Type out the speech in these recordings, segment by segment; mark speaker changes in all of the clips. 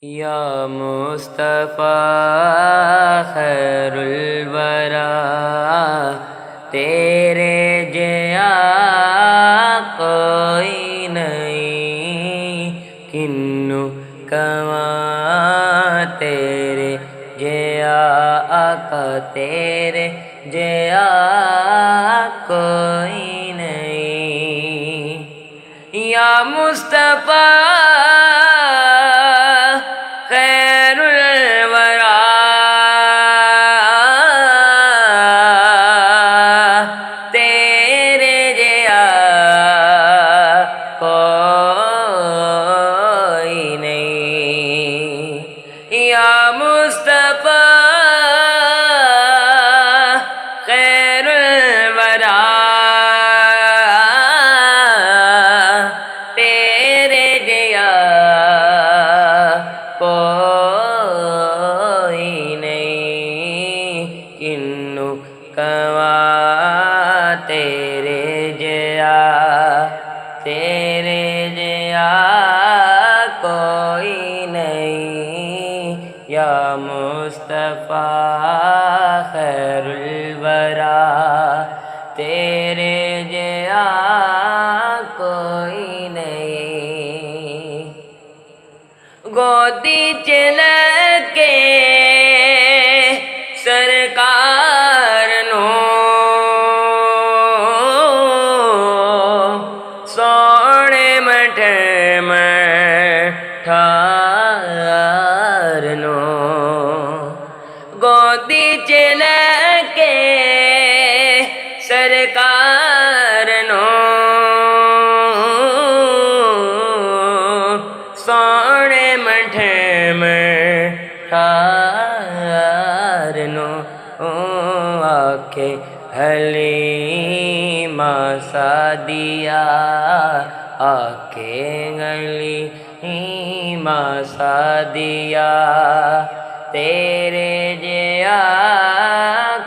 Speaker 1: یا مصطفیٰ خیر الورا، تیرے جیا کوئی نہیں، کنو کواں تیرے جیا آقا، تیرے جیا کوئی نہیں۔ یا مصطفیٰ خیر الورا، تیرے جیا کوئی نہیں۔ یا مصطفیٰ خیر الورا، تیرے جیا کوئی نہیں، کنو کواں تیرے جیا، تیرے جیا کوئی نہیں۔ یا مصطفیٰ خیر الورا، تیرے جیا کوئی نہیں۔ گودی چل کے سرکار نو سونے مٹھے مٹھار نو، گودی چل کے سرکار نو سونے مٹھے مٹھار نو، آکھے حلیمہ سعدیہ، آکھے حلیمہ سعدیہ، تیرے جیا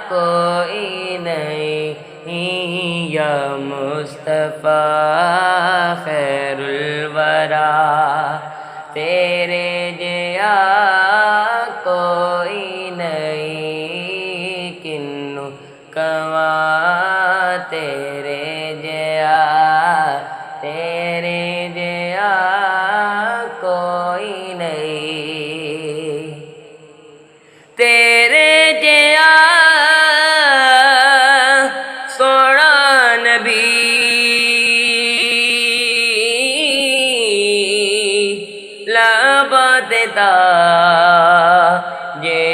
Speaker 1: کوئی نہیں۔ یا مصطفیٰ خیر الورا، تیرے جیا کوئی نہیں، کنو کواں تیرے جیا، تیرے جیا کوئی نہیں۔ تیرے جیا سونا نبی لبا دیتا جے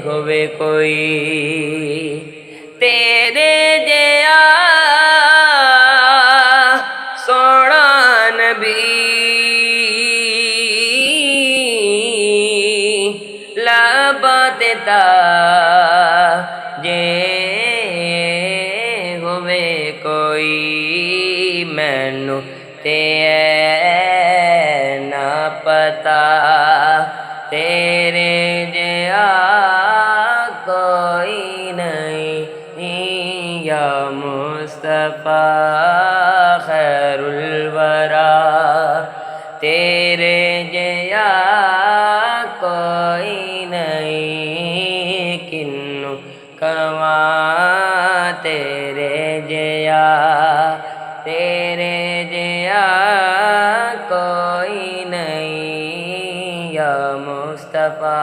Speaker 1: ہوئے کوئی، تیرے جیا سونا نبی لبا دیتا جے ہوئے کوئی، مینوں تے نہ پتا تیرے جیا کوئی نہیں۔ یا مصطفیٰ خیر الورا، تیرے جیا کوئی نہیں، کنو کواں تیرے جیا، تیرے جیا کوئی نہیں۔ یا مصطفیٰ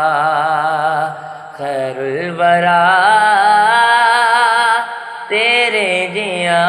Speaker 1: خیر الورا، تیرے جیا